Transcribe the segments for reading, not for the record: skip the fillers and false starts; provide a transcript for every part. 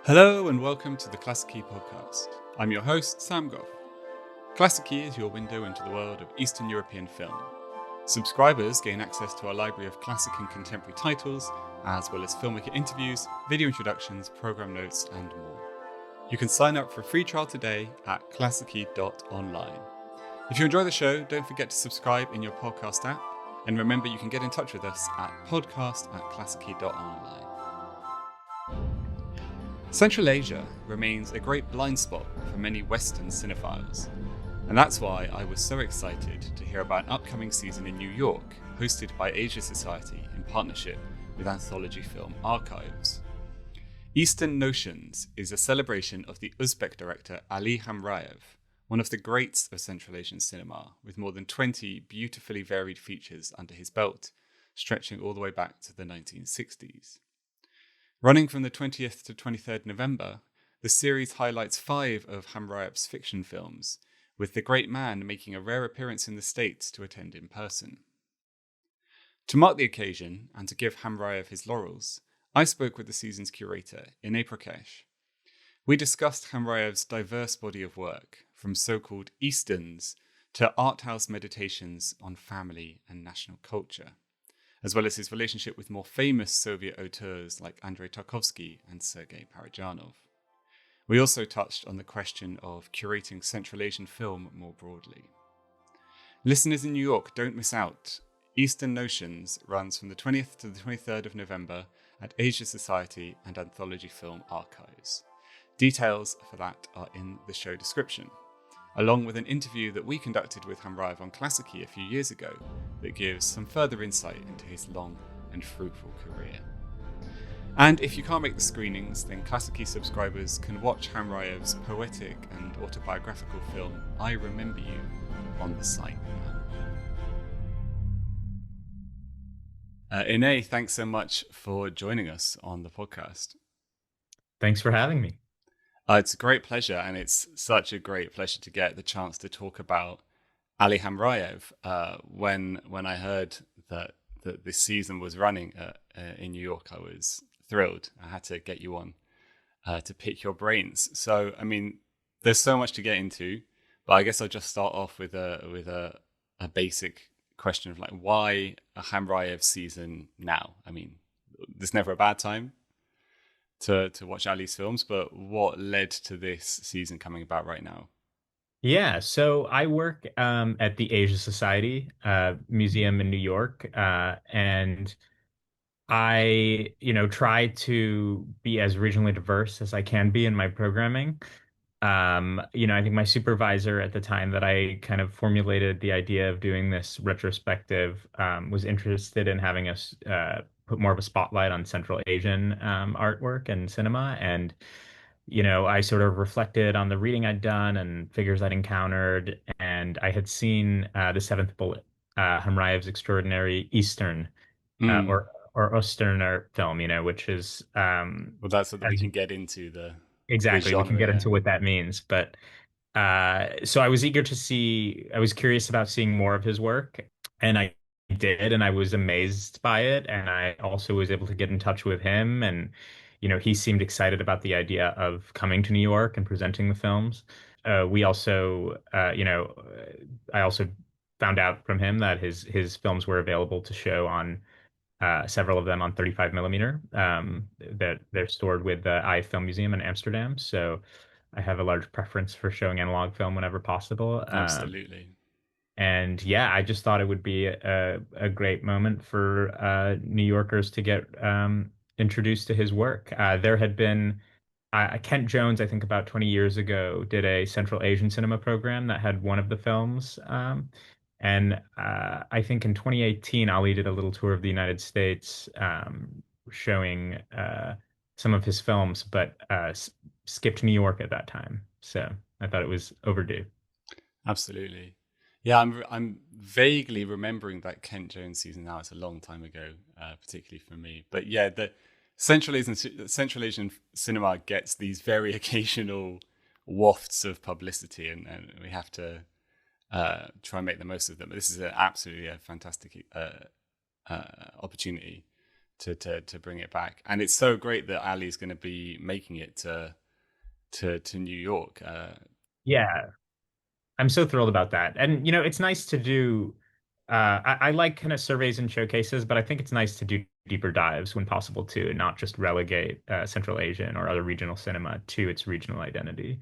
Hello and welcome to the Klassiki Podcast. I'm your host, Sam Goff. Klassiki is your window into the world of Eastern European film. Subscribers gain access to our library of classic and contemporary titles, as well as filmmaker interviews, video introductions, program notes, and more. You can sign up for a free trial today at klassiki.online. If you enjoy the show, don't forget to subscribe in your podcast app, and remember you can get in touch with us at podcast@klassiki.online. Central Asia remains a great blind spot for many Western cinephiles, and that's why I was so excited to hear about an upcoming season in New York, hosted by Asia Society in partnership with Anthology Film Archives. Eastern Notions is a celebration of the Uzbek director Ali Khamraev, one of the greats of Central Asian cinema, with more than 20 beautifully varied features under his belt, stretching all the way back to the 1960s. Running from the 20th to 23rd November, the series highlights 5 of Khamraev's fiction films, with the great man making a rare appearance in the States to attend in person. To mark the occasion, and to give Khamraev his laurels, I spoke with the season's curator, Inay Prakash. We discussed Khamraev's diverse body of work, from so-called Easterns to art house meditations on family and national culture, as well as his relationship with more famous Soviet auteurs like Andrei Tarkovsky and Sergei Parajanov. We also touched on the question of curating Central Asian film more broadly. Listeners in New York, don't miss out. Eastern Notions runs from the 20th to the 23rd of November at Asia Society and Anthology Film Archives. Details for that are in the show description, along with an interview that we conducted with Khamraev on Klassiki a few years ago that gives some further insight into his long and fruitful career. And if you can't make the screenings, then Klassiki subscribers can watch Khamraev's poetic and autobiographical film I Remember You on the site now. Inay, thanks so much for joining us on the podcast. Thanks for having me. It's a great pleasure, and it's such a great pleasure to get the chance to talk about Ali Khamraev. When I heard that this season was running in New York, I was thrilled. I had to get you on to pick your brains. So, I mean, there's so much to get into, but I guess I'll just start off with a basic question of like, why a Khamraev season now? I mean, there's never a bad time to watch Ali's films, but what led to this season coming about right now? Yeah, so I work at the Asia Society Museum in New York, and I, try to be as regionally diverse as I can be in my programming. I think my supervisor at the time that I kind of formulated the idea of doing this retrospective was interested in having us put more of a spotlight on Central Asian artwork and cinema. And, I sort of reflected on the reading I'd done and figures I'd encountered. And I had seen The Seventh Bullet, Hamraev's extraordinary Eastern uh, Mm. or or Osterner film, which is Well, that's so that we as can get into the exactly, we can genre, get yeah. into what that means. But so I was eager to see, I was curious about seeing more of his work, and I did, and I was amazed by it. And I also was able to get in touch with him, and he seemed excited about the idea of coming to New York and presenting the films. We also, I also found out from him that his films were available to show on several of them on 35 millimeter. That they're stored with the I Film Museum in Amsterdam. So I have a large preference for showing analog film whenever possible. Absolutely. And yeah, I just thought it would be a great moment for New Yorkers to get introduced to his work. There had been Kent Jones, I think about 20 years ago, did a Central Asian cinema program that had one of the films. And I think in 2018, Ali did a little tour of the United States showing some of his films, but skipped New York at that time. So I thought it was overdue. Absolutely. Yeah, I'm vaguely remembering that Kent Jones season now. It's a long time ago, particularly for me. But yeah, the Central Asian cinema gets these very occasional wafts of publicity, and we have to try and make the most of them. But this is absolutely a fantastic opportunity to bring it back. And it's so great that Ali's going to be making it to New York. Yeah, I'm so thrilled about that. And it's nice to do I like kind of surveys and showcases, but I think it's nice to do deeper dives when possible too, and not just relegate Central Asian or other regional cinema to its regional identity.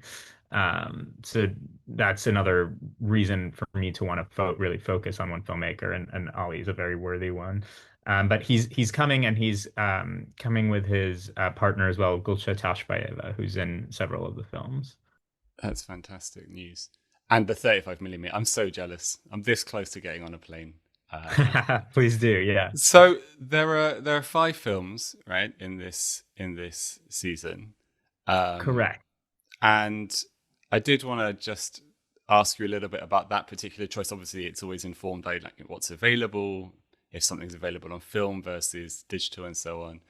So that's another reason for me to want to really focus on one filmmaker, and Ali is a very worthy one. But he's coming, and he's coming with his partner as well, Gulsha Tashbayeva, who's in several of the films. That's fantastic news. And the 35 millimeter. I'm so jealous. I'm this close to getting on a plane. Please do, yeah. So there are 5 films, right, in this season. Correct. And I did want to just ask you a little bit about that particular choice. Obviously, it's always informed by like what's available, if something's available on film versus digital, and so on.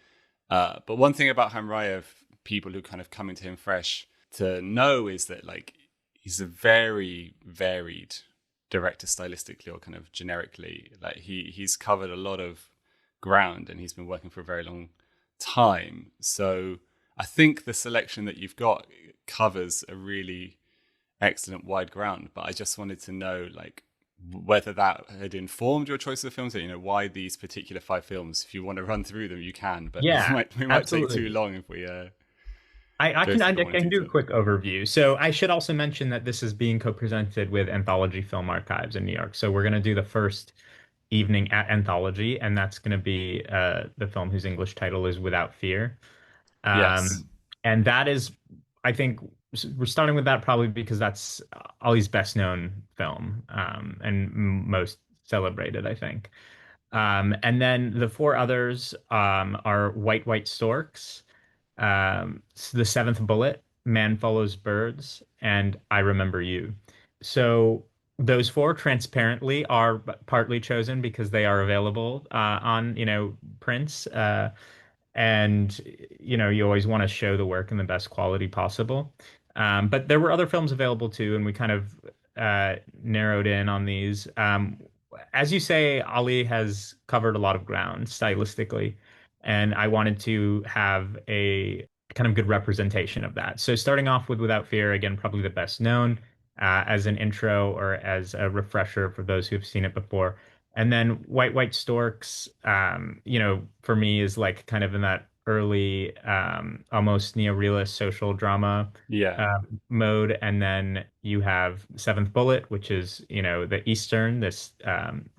But one thing about Khamraev, people who kind of come into him fresh to know, is that like he's a very varied director stylistically or kind of generically. Like he's covered a lot of ground, and he's been working for a very long time. So I think the selection that you've got covers a really excellent wide ground. But I just wanted to know like whether that had informed your choice of films, why these particular 5 films. If you want to run through them, you can, but Yeah, we might take absolutely. too long if we I go can I through them in can do a detail. quick overview. So I should also mention that this is being co-presented with Anthology Film Archives in New York. So we're going to do the first evening at Anthology, and that's going to be the film whose English title is Without Fear. Yes. And that is, I think, we're starting with that probably because that's Ali's best known film, and most celebrated, I think. And then the 4 others are White Storks, The Seventh Bullet, Man Follows Birds, and I Remember You. So those 4 transparently are partly chosen because they are available on, prints. And you always want to show the work in the best quality possible. But there were other films available too, and we kind of narrowed in on these. As you say, Ali has covered a lot of ground stylistically, and I wanted to have a kind of good representation of that. So starting off with Without Fear, again, probably the best known as an intro or as a refresher for those who've seen it before. And then White Storks, for me is like kind of in that early, almost neorealist social drama Yeah. mode. And then you have Seventh Bullet, which is, the Eastern, this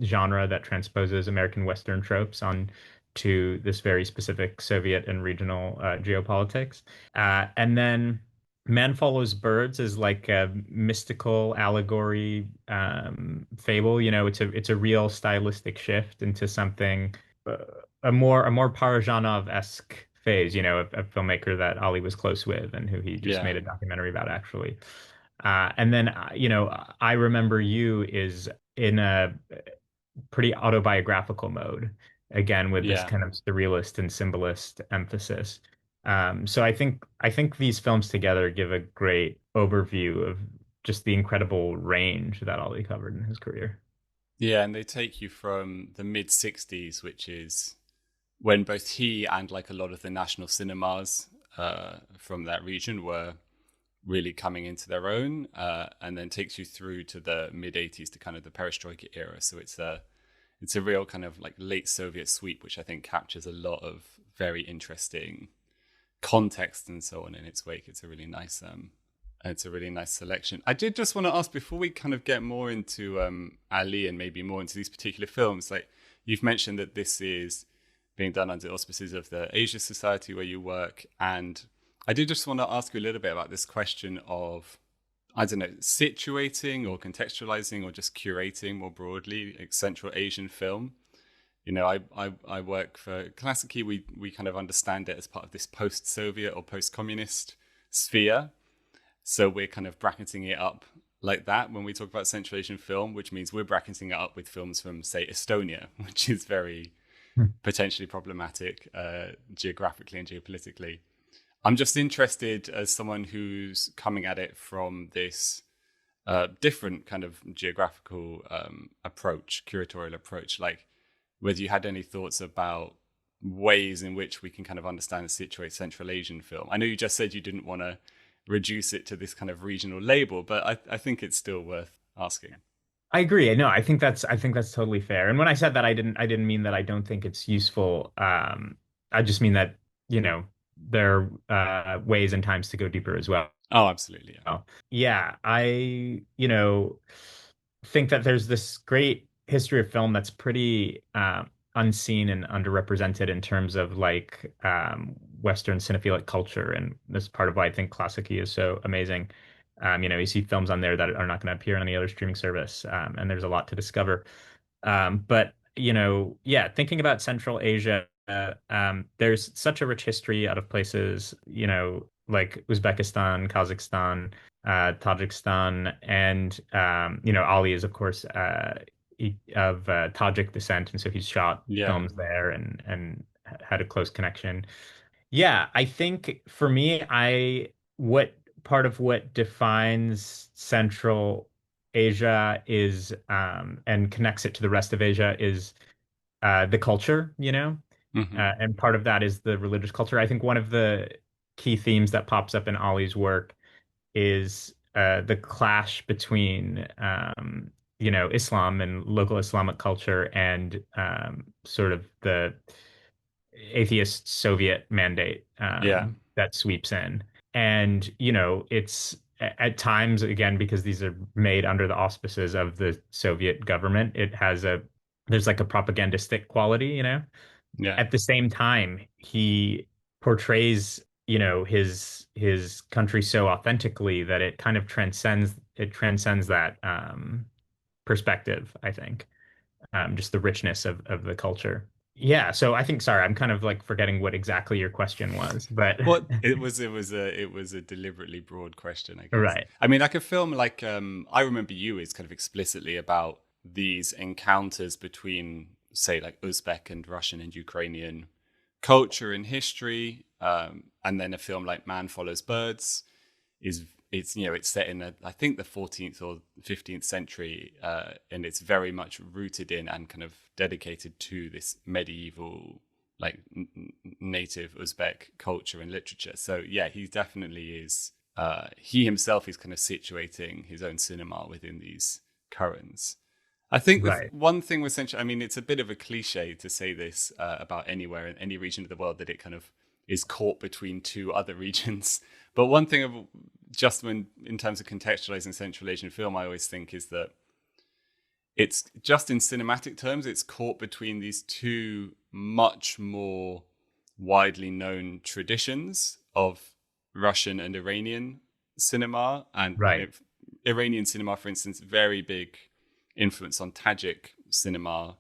genre that transposes American Western tropes on to this very specific Soviet and regional geopolitics. And then Man Follows Birds is like a mystical allegory fable. It's a real stylistic shift into something uh, a more Parajanov-esque phase. A filmmaker that Ali was close with and who he just Yeah. made a documentary about actually. And then I Remember You is in a pretty autobiographical mode, again with this Yeah. kind of surrealist and symbolist emphasis. So I think these films together give a great overview of just the incredible range that Ali covered in his career. Yeah, and they take you from the mid 60s, which is when both he and like a lot of the national cinemas from that region were really coming into their own, and then takes you through to the mid 80s to kind of the perestroika era. So it's a real kind of like late Soviet sweep, which I think captures a lot of very interesting context and so on in its wake. It's a really nice selection. I did just want to ask before we kind of get more into Ali and maybe more into these particular films. Like you've mentioned that this is being done under auspices of the Asia Society where you work, and I did just want to ask you a little bit about this question of, I don't know, situating or contextualizing or just curating more broadly like Central Asian film. I work for Klassiki. We kind of understand it as part of this post-Soviet or post-communist sphere. So we're kind of bracketing it up like that when we talk about Central Asian film, which means we're bracketing it up with films from, say, Estonia, which is very potentially problematic geographically and geopolitically. I'm just interested as someone who's coming at it from this different kind of geographical approach, curatorial approach, like whether you had any thoughts about ways in which we can kind of understand and situate Central Asian film. I know you just said you didn't want to reduce it to this kind of regional label, but I think it's still worth asking. I agree. No, I think that's totally fair. And when I said that, I didn't mean that I don't think it's useful. I just mean that, you know, there are ways and times to go deeper as well. Oh, absolutely. Yeah. Yeah, think that there's this great history of film that's pretty unseen and underrepresented in terms of like Western cinephilic culture, and this is part of why I think Klassiki is so amazing. You see films on there that are not going to appear on any other streaming service, and there's a lot to discover. But yeah, thinking about Central Asia, there's such a rich history out of places, like Uzbekistan, Kazakhstan, Tajikistan, and Ali is of course of Tajik descent, and so he's shot Yeah. films there and had a close connection. Yeah, I think for me, I what part of what defines Central Asia is and connects it to the rest of Asia is the culture, Hmm. and part of that is the religious culture. I think one of the key themes that pops up in Ali's work is the clash between Islam and local Islamic culture and sort of the atheist Soviet mandate Yeah. that sweeps in. And, it's at times, again, because these are made under the auspices of the Soviet government, there's like a propagandistic quality, Yeah. At the same time, he portrays, his country so authentically that it kind of transcends that perspective, I think. Just the richness of the culture. Yeah, so I think, sorry, I'm kind of like forgetting what exactly your question was, but Well, it was a deliberately broad question, I guess. right. I mean, like a film like I Remember You is kind of explicitly about these encounters between, say, like Uzbek and Russian and Ukrainian culture and history, and then a film like Man Follows Birds it's set in I think the 14th or 15th century, and it's very much rooted in and kind of dedicated to this medieval like native Uzbek culture and literature. So yeah, he definitely is. He himself is kind of situating his own cinema within these currents. I think the Right. one thing with Central, I mean, it's a bit of a cliche to say this about anywhere in any region of the world, that it kind of is caught between two other regions. But one thing of just when in terms of contextualizing Central Asian film, I always think is that it's just in cinematic terms, it's caught between these two much more widely known traditions of Russian and Iranian cinema. And Right. Iranian cinema, for instance, very big influence on Tajik cinema,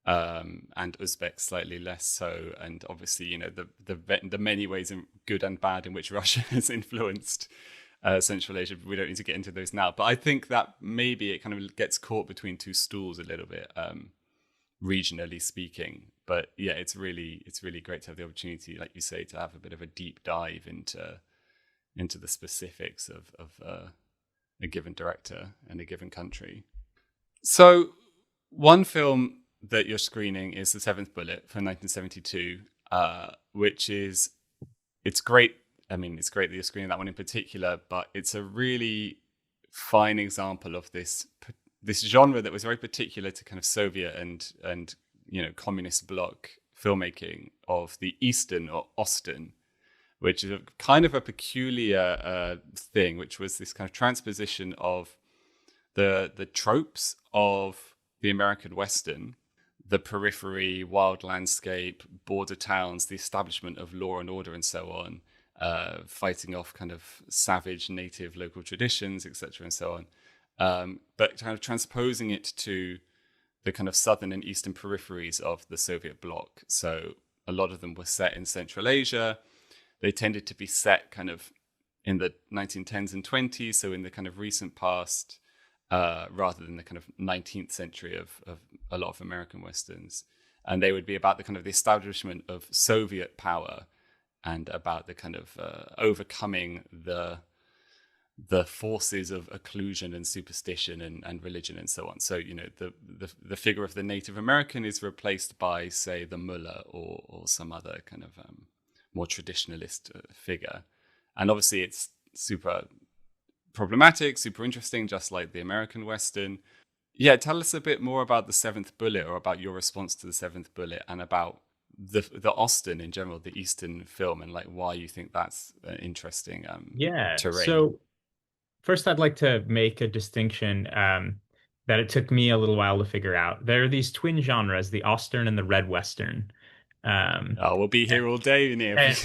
and Uzbek slightly less so. And obviously, the many ways, in good and bad, in which Russia has influenced Central Asia. We don't need to get into those now, but I think that maybe it kind of gets caught between two stools a little bit, regionally speaking. But yeah, it's really great to have the opportunity, like you say, to have a bit of a deep dive into the specifics of a given director and a given country. So one film that you're screening is The Seventh Bullet from 1972, which it's great. I mean, it's great that you're screening that one in particular, but it's a really fine example of this genre that was very particular to kind of Soviet and communist bloc filmmaking of the Eastern or Osten, which is kind of a peculiar thing, which was this kind of transposition of the tropes of the American Western, the periphery, wild landscape, border towns, the establishment of law and order, and so on, fighting off kind of savage native local traditions, etc., and so on. But kind of transposing it to the kind of southern and eastern peripheries of the Soviet bloc. So a lot of them were set in Central Asia. They tended to be set kind of in the 1910s and 20s, so in the kind of recent past, rather than the kind of 19th century of a lot of American Westerns. And they would be about the kind of the establishment of Soviet power and about the kind of overcoming the the forces of occlusion and superstition and religion and so on. So, the figure of the Native American is replaced by, say, the mullah or some other kind of more traditionalist figure. And obviously it's super problematic, super interesting, just like the American Western. Yeah, tell us a bit more about the Seventh Bullet, or about your response to the Seventh Bullet, and about the Austen in general, the Eastern film, and like why you think that's an interesting Yeah. terrain. So first, I'd like to make a distinction that it took me a little while to figure out. There are these twin genres, the Austen and the Red Western. Um, Oh, we'll be here all day, Neil. and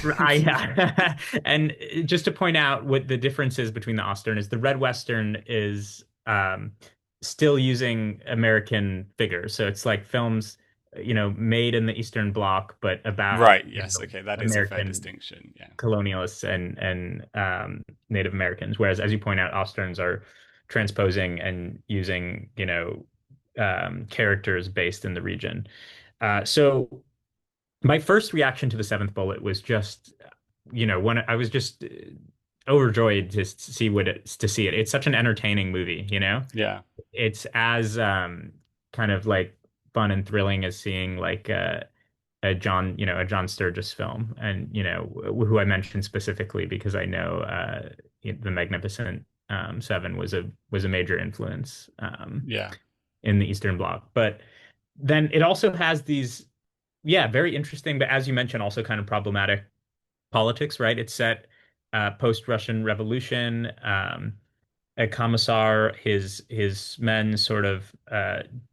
and just to point out what the difference is between the Austen is the Red Western is still using American figures. So it's like films, made in the Eastern Bloc, but about, Right. Yes. Okay. That is a fair American distinction. Yeah. colonialists and Native Americans. Whereas, as you point out, Austerns are transposing and using, characters based in the region. So my first reaction to the Seventh Bullet was just, when I was just overjoyed to see it. It's such an entertaining movie, Yeah. It's as kind of like fun and thrilling as seeing like a John Sturges film, and who I mentioned specifically because I know the Magnificent Seven was a major influence Yeah. in the Eastern Bloc. But then it also has these, yeah, very interesting, but as you mentioned, also kind of problematic politics, right? It's set post-Russian Revolution. A commissar, his men sort of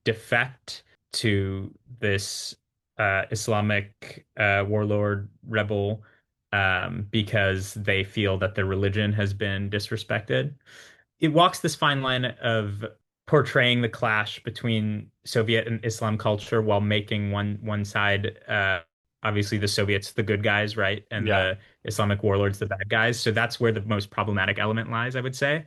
defect to this Islamic warlord rebel because they feel that their religion has been disrespected. It walks this fine line of portraying the clash between Soviet and Islam culture while making one side obviously the Soviets the good guys, right? And Yeah. the Islamic warlords the bad guys. So that's where the most problematic element lies, I would say.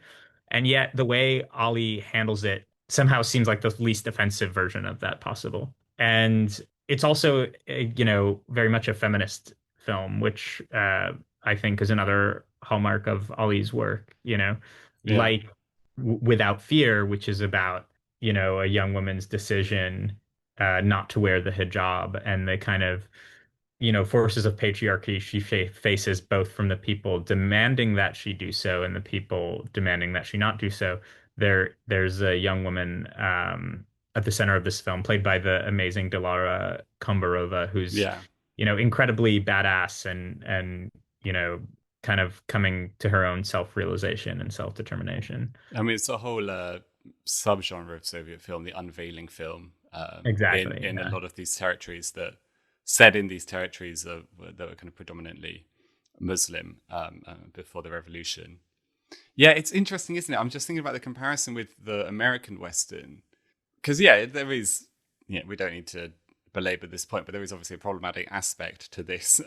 And yet the way Ali handles it somehow seems like the least offensive version of that possible. And it's also, very much a feminist film, which I think is another hallmark of Ali's work, Yeah. like Without Fear, which is about, a young woman's decision not to wear the hijab and the kind of, forces of patriarchy she faces both from the people demanding that she do so and the people demanding that she not do so. There's a young woman at the center of this film, played by the amazing Dilara Kombarova, who's, Yeah. incredibly badass and kind of coming to her own self-realization and self-determination. I mean, it's a whole subgenre of Soviet film, the unveiling film, Exactly. in a Yeah. lot of these territories that set in these territories that were kind of predominantly Muslim before the revolution. Yeah, it's interesting, isn't it? I'm just thinking about the comparison with the American Western, because there is. Yeah, we don't need to belabor this point, but there is obviously a problematic aspect to this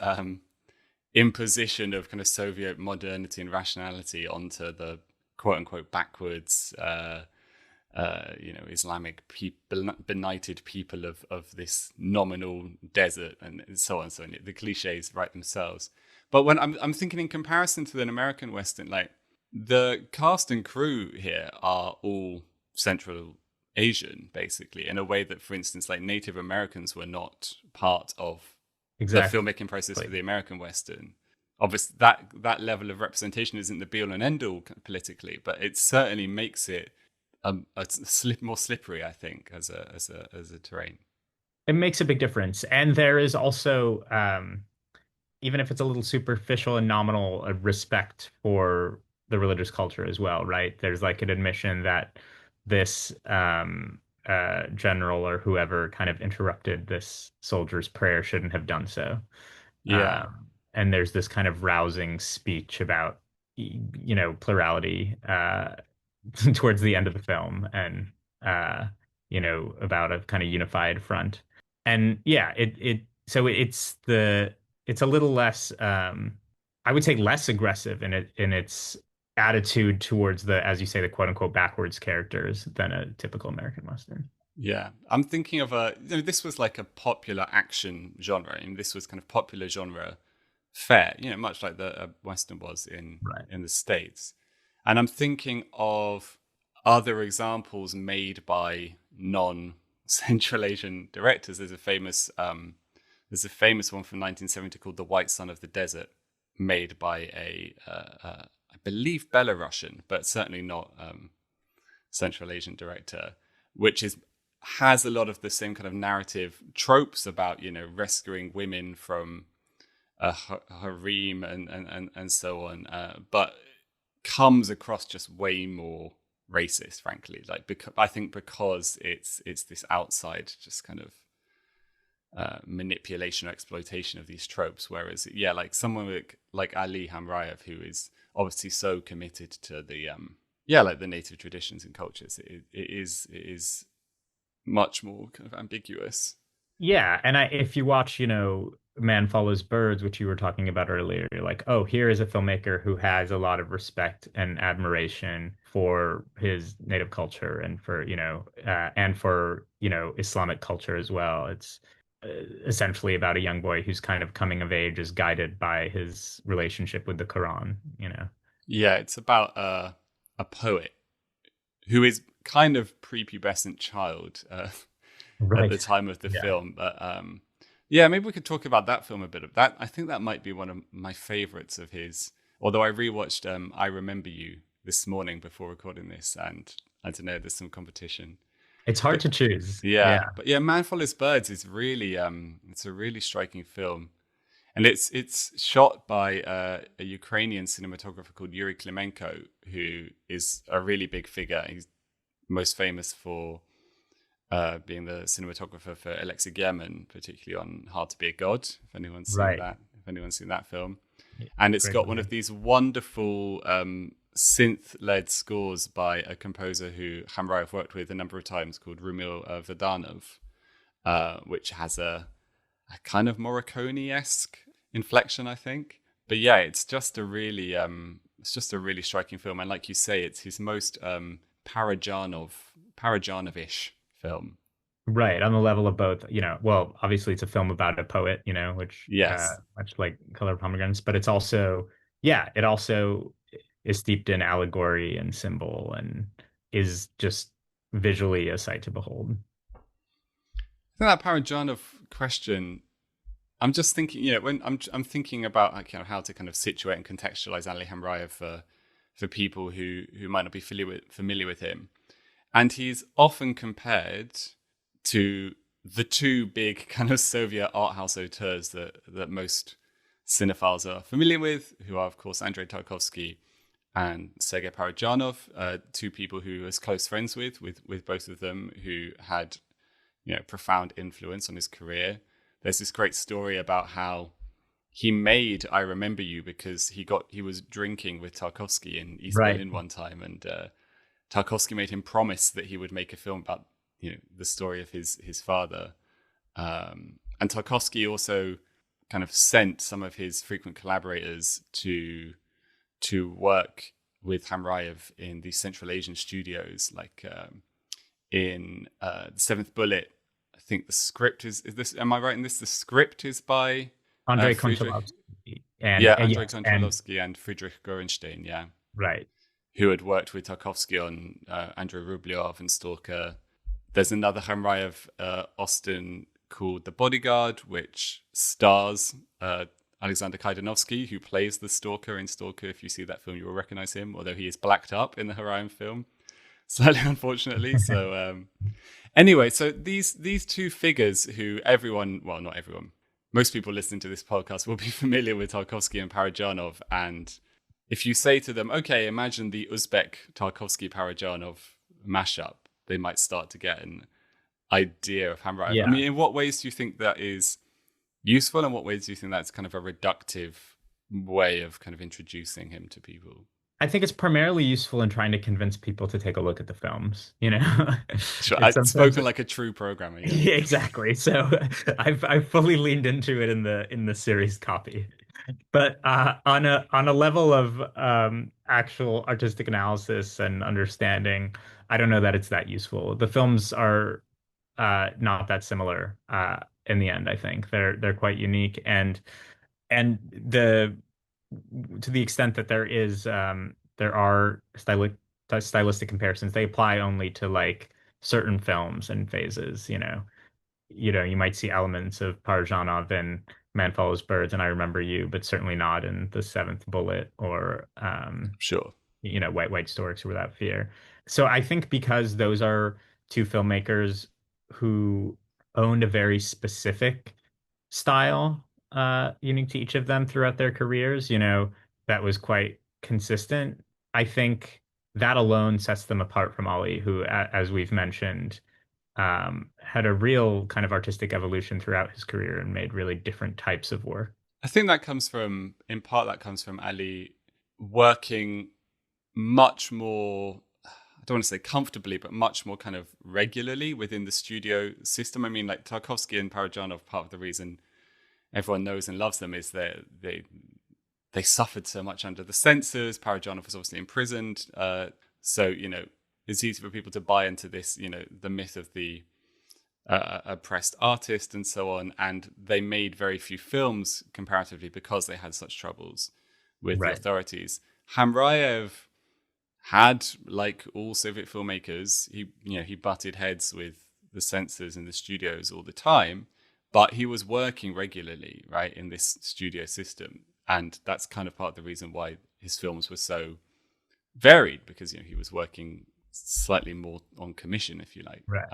imposition of kind of Soviet modernity and rationality onto the quote unquote backwards, Islamic benighted people of this nominal desert and so on. So on. The cliches write themselves. But when I'm thinking in comparison to an American Western, like the cast and crew here are all Central Asian, basically, in a way that, for instance, like Native Americans were not part of the Exactly. filmmaking process for the American Western. Obviously, that level of representation isn't the be all and end all politically, but it certainly makes it more slippery, I think, as a terrain. It makes a big difference. And there is also, even if it's a little superficial and nominal, a respect for the religious culture as well, right? There's like an admission that this general or whoever kind of interrupted this soldier's prayer shouldn't have done so. Yeah, And there's this kind of rousing speech about, plurality towards the end of the film, and about a kind of unified front. And yeah, so it's a little less, I would say less aggressive in its attitude towards the, as you say, the quote unquote backwards characters than a typical American Western. yeah. I'm thinking of this was like a popular action genre, and this was kind of popular genre fare, much like the Western was Right. in the States. And I'm thinking of other examples made by non-Central Asian directors. There's a famous one from 1970 called "The White Sun of the Desert," made by I believe Belarusian, but certainly not Central Asian director, which has a lot of the same kind of narrative tropes about, rescuing women from a harem and so on, but comes across just way more racist, frankly. Like, I think because it's this outside just kind of manipulation or exploitation of these tropes, whereas like someone like Ali Khamraev, who is obviously so committed to the like the native traditions and cultures, it is much more kind of ambiguous. Yeah, and if you watch, Man Follows Birds, which you were talking about earlier, you're like, oh, here is a filmmaker who has a lot of respect and admiration for his native culture and for, Islamic culture as well. It's essentially about a young boy who's kind of coming of age, is guided by his relationship with the Quran. Yeah, it's about a poet who is kind of prepubescent child at the Right. time of the Yeah. film. But maybe we could talk about that film a bit. Of that, I think that might be one of my favorites of his. Although I rewatched "I Remember You" this morning before recording this, and I don't know, there's some competition. It's hard But to choose. yeah, Yeah. but yeah, "Man Follows Birds" is really it's a really striking film, and it's shot by a Ukrainian cinematographer called Yuri Klimenko, who is a really big figure. He's most famous for being the cinematographer for Alexei German, particularly on "Hard to Be a God." Right. If anyone's seen that film, Yeah, and it's great got one movie. of these wonderful synth-led scores by a composer who Khamraev worked with a number of times, called Rumil Vadanov, which has a kind of Morricone-esque inflection, I think. But yeah, it's just a really striking film, and like you say, it's his most Parajanov-ish film. Right, on the level of both, well, obviously it's a film about a poet, which Yes. much like Color of Pomegranates, but it's also, yeah, it also is steeped in allegory and symbol and is just visually a sight to behold. I think that Parajanov question, I'm just thinking, when I'm thinking about like, how to kind of situate and contextualize Ali Hamrayev for people who might not be familiar with him, and he's often compared to the two big kind of Soviet art house auteurs that most cinephiles are familiar with, who are of course Andrei Tarkovsky and Sergei Parajanov, two people who he was close friends with both of them, who had profound influence on his career. There's this great story about how he made "I Remember You" because he was drinking with Tarkovsky in East Right. Berlin one time, and Tarkovsky made him promise that he would make a film about the story of his father. And Tarkovsky also kind of sent some of his frequent collaborators to work with Hamrayev in the Central Asian studios, like in The Seventh Bullet. I think the script is this. Am I right in this? The script is by Andrei Friedrich. Konchalovsky and Yeah, yeah, Andrei and Konchalovsky and Friedrich Gorenstein. Yeah, right. who had worked with Tarkovsky on Andrei Rublev and Stalker. There's another Hamrayev Austin called The Bodyguard, which stars Alexander Kaidanovsky, who plays the Stalker in Stalker. If you see that film, you will recognize him, although he is blacked up in the Haraim film, slightly unfortunately. So anyway, so these two figures who everyone, well, not everyone, most people listening to this podcast will be familiar with Tarkovsky and Parajanov. And if you say to them, okay, imagine the Uzbek Tarkovsky Parajanov mashup, they might start to get an idea of Hamrayev. I Yeah. mean, in what ways do you think that is useful, and what ways do you think that's kind of a reductive way of kind of introducing him to people? I think it's primarily useful in trying to convince people to take a look at the films, Sure, It's I've sometimes spoken like a true programmer. Yeah. yeah, exactly. So I've fully leaned into it in the series copy. But on a level of actual artistic analysis and understanding, I don't know that it's that useful. The films are not that similar in the end, I think. They're quite unique and the to the extent that there is there are stylistic comparisons. They apply only to like certain films and phases, you might see elements of Parajanov in Man Follows Birds and I Remember You, but certainly not in The Seventh Bullet or Sure. White Storks or Without Fear. So I think because those are two filmmakers who owned a very specific style, unique to each of them throughout their careers, that was quite consistent. I think that alone sets them apart from Ali, who, as we've mentioned, had a real kind of artistic evolution throughout his career and made really different types of work. I think in part, that comes from Ali working much more, I don't want to say comfortably, but much more kind of regularly within the studio system. I mean, like Tarkovsky and Parajanov, part of the reason everyone knows and loves them is that they suffered so much under the censors. Parajanov was obviously imprisoned. So, it's easy for people to buy into this, the myth of the oppressed artist and so on. And they made very few films comparatively because they had such troubles with the authorities. Khamraev had, like all Soviet filmmakers, he butted heads with the censors in the studios all the time, but he was working regularly, right, in this studio system. And that's kind of part of the reason why his films were so varied, because he was working slightly more on commission, if you like. Right.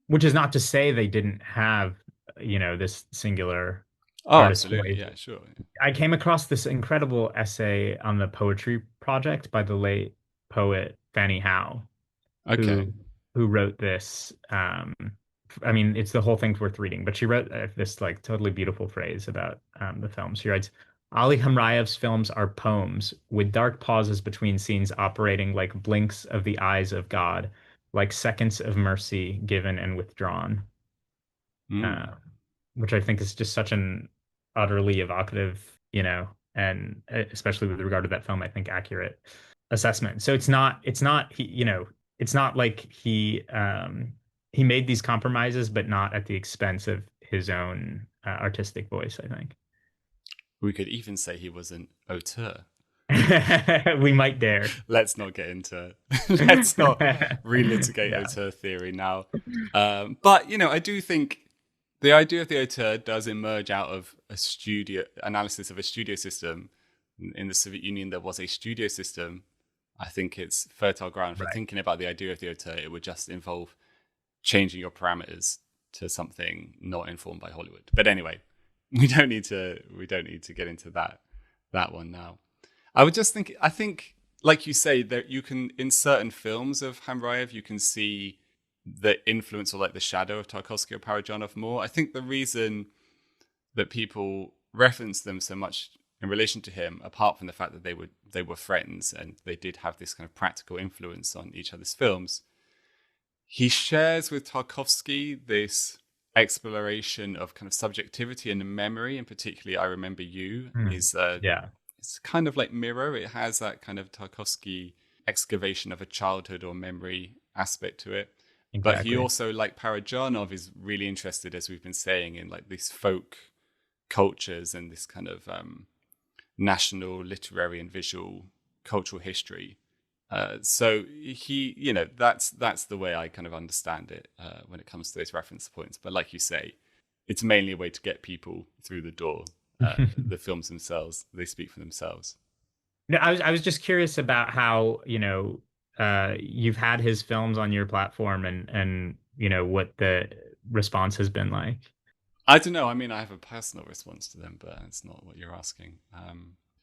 Which is not to say they didn't have, this singular artist absolutely, voice. yeah, sure. I came across this incredible essay on the Poetry Project by the late poet Fanny Howe, Okay. who wrote this. I mean, it's the whole thing's worth reading, but she wrote this like totally beautiful phrase about the film. She writes, Ali Khamraev's films are poems with dark pauses between scenes operating like blinks of the eyes of God, like seconds of mercy given and withdrawn, Mm. uh, which I think is just such an utterly evocative, and especially with regard to that film, I think accurate assessment. So it's not like he made these compromises, but not at the expense of his own artistic voice, I think. We could even say he was an auteur. We might dare. Let's not relitigate Yeah. auteur theory now. But, I do think the idea of the auteur does emerge out of a studio analysis of a studio system. In the Soviet Union, there was a studio system. I think it's fertile ground for thinking about the idea of the auteur. It would just involve changing your parameters to something not informed by Hollywood. But anyway, we don't need to get into that one now. I think, like you say, that you can, in certain films of Khamraev, you can see the influence or like the shadow of Tarkovsky or Parajanov more. I think the reason that people reference them so much in relation to him, apart from the fact that they were friends and they did have this kind of practical influence on each other's films, he shares with Tarkovsky this exploration of kind of subjectivity and memory, and particularly I Remember You it's kind of like Mirror. It has that kind of Tarkovsky excavation of a childhood or memory aspect to it. Exactly. But he also, like Parajanov, is really interested, as we've been saying, in like these folk cultures and this kind of national literary and visual cultural history. So he, that's the way I kind of understand it when it comes to those reference points. But like you say, it's mainly a way to get people through the door. The films themselves, they speak for themselves. No, I was just curious about how, you've had his films on your platform and what the response has been like. I don't know. I mean, I have a personal response to them, but it's not what you're asking.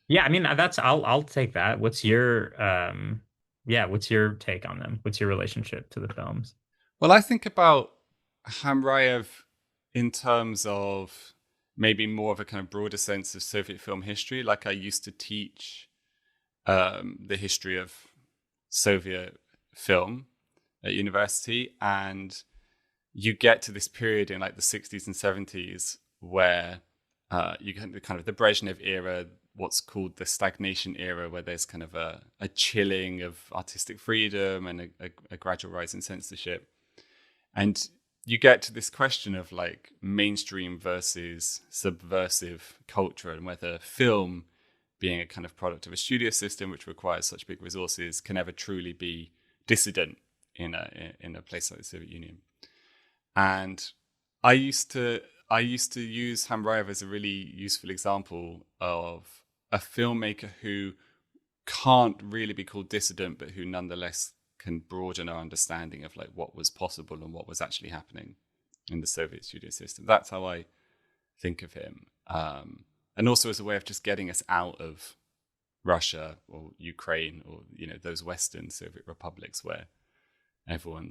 Yeah, I mean, I'll take that. What's your take on them? What's your relationship to the films? Well, I think about Khamraev in terms of maybe more of a kind of broader sense of Soviet film history. Like I used to teach the history of Soviet film at university, and you get to this period in like the 60s and 70s where you get the kind of the Brezhnev era, what's called the stagnation era, where there's kind of a chilling of artistic freedom and a gradual rise in censorship. And you get to this question of like mainstream versus subversive culture, and whether film being a kind of product of a studio system which requires such big resources, can ever truly be dissident in a place like the Soviet Union. And I used to use Khamraev as a really useful example of a filmmaker who can't really be called dissident, but who nonetheless can broaden our understanding of like what was possible and what was actually happening in the Soviet studio system. That's how I think of him. And also as a way of just getting us out of Russia or Ukraine or, you know, those Western Soviet republics where everyone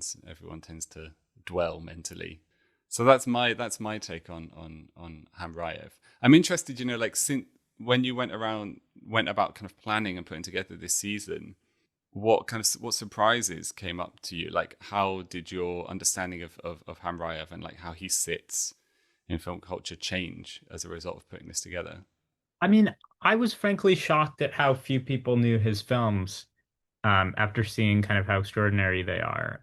tends to dwell mentally. So that's my take on Khamraev. I'm interested, you know, like since when you went about kind of planning and putting together this season, what surprises came up to you? Like, how did your understanding of Khamraev and like how he sits in film culture change as a result of putting this together? I mean, I was frankly shocked at how few people knew his films after seeing kind of how extraordinary they are.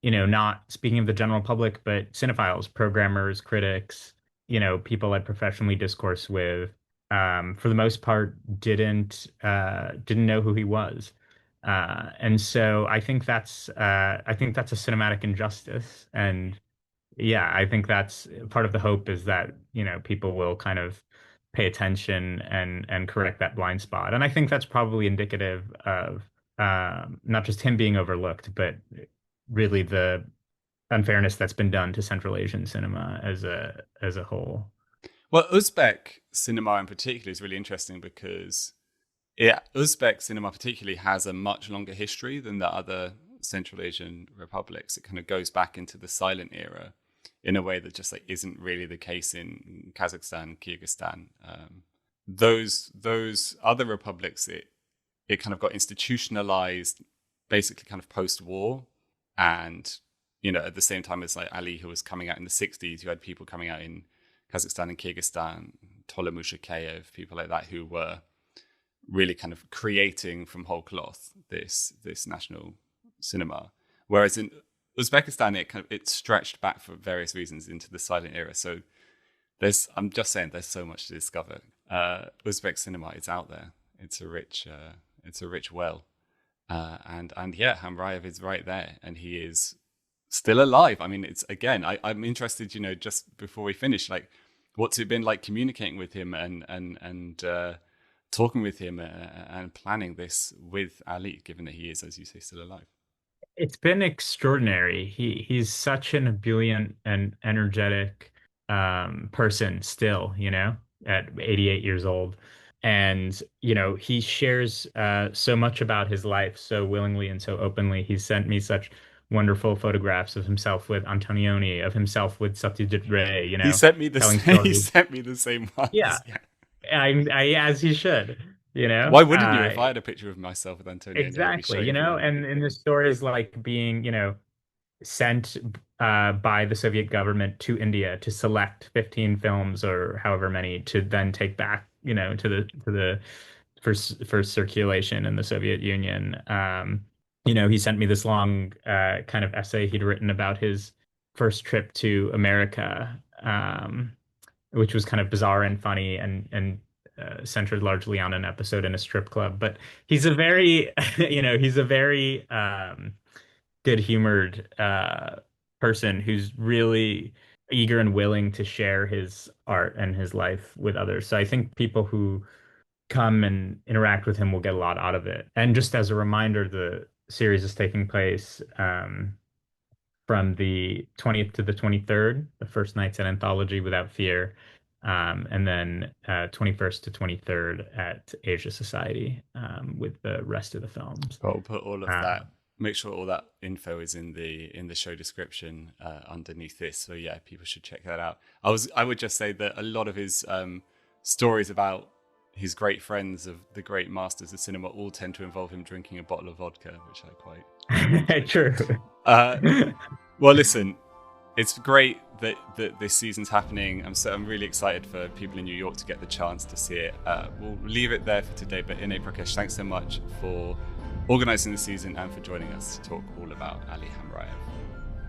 You know, not speaking of the general public, but cinephiles, programmers, critics, you know, people I professionally discourse with, for the most part, didn't know who he was. And so I think that's a cinematic injustice. And yeah, I think that's part of the hope is that, you know, people will kind of pay attention and correct that blind spot. And I think that's probably indicative of not just him being overlooked, but really the unfairness that's been done to Central Asian cinema as a whole. Well, Uzbek cinema in particular is really interesting because Uzbek cinema particularly has a much longer history than the other Central Asian republics. It kind of goes back into the silent era in a way that just like isn't really the case in Kazakhstan, Kyrgyzstan. Those other republics, it kind of got institutionalized basically kind of post-war. And, you know, at the same time as like Ali, who was coming out in the 60s, you had people coming out in Kazakhstan and Kyrgyzstan, Tola Mushakeyev, people like that, who were really kind of creating from whole cloth this national cinema. Whereas in Uzbekistan, it stretched back for various reasons into the silent era. So I'm just saying, there's so much to discover. Uzbek cinema is out there. It's a rich well. And yeah, Khamraev is right there, and he is still alive. I mean, it's again, I'm interested, you know, just before we finish, like, what's it been like communicating with him and talking with him and planning this with Ali, given that he is, as you say, still alive? It's been extraordinary. He's such an ebullient and energetic person still, you know, at 88 years old. And, you know, he shares so much about his life so willingly and so openly. He's sent me such wonderful photographs of himself with Antonioni, of himself with Satyajit Ray, you know, he sent me the telling same, he stories. sent me the same ones. Yeah, as he should, you know. Why wouldn't you? If I had a picture of myself with Antonioni, I'd be Exactly, showing you know, everyone. and the stories like being, you know, sent by the Soviet government to India to select 15 films or however many to then take back, you know, to the for circulation in the Soviet Union. You know, he sent me this long kind of essay he'd written about his first trip to America, which was kind of bizarre and funny and centered largely on an episode in a strip club. But he's a very, you know, he's a very good-humored person who's really eager and willing to share his art and his life with others. So I think people who come and interact with him will get a lot out of it. And just as a reminder, the series is taking place from the 20th to the 23rd. The first night's at Anthology Without Fear, and then 21st to 23rd at Asia Society with the rest of the films. I'll put all of that. Make sure all that info is in the show description underneath this. So yeah, people should check that out. I would just say that a lot of his stories about his great friends of the great masters of cinema all tend to involve him drinking a bottle of vodka, which I quite True. Well, listen, it's great that this season's happening. I'm really excited for people in New York to get the chance to see it. We'll leave it there for today. But Ine, Prakash, thanks so much for organizing the season and for joining us to talk all about Ali Khamraev.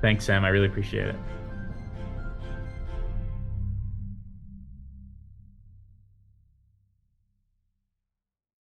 Thanks, Sam. I really appreciate it.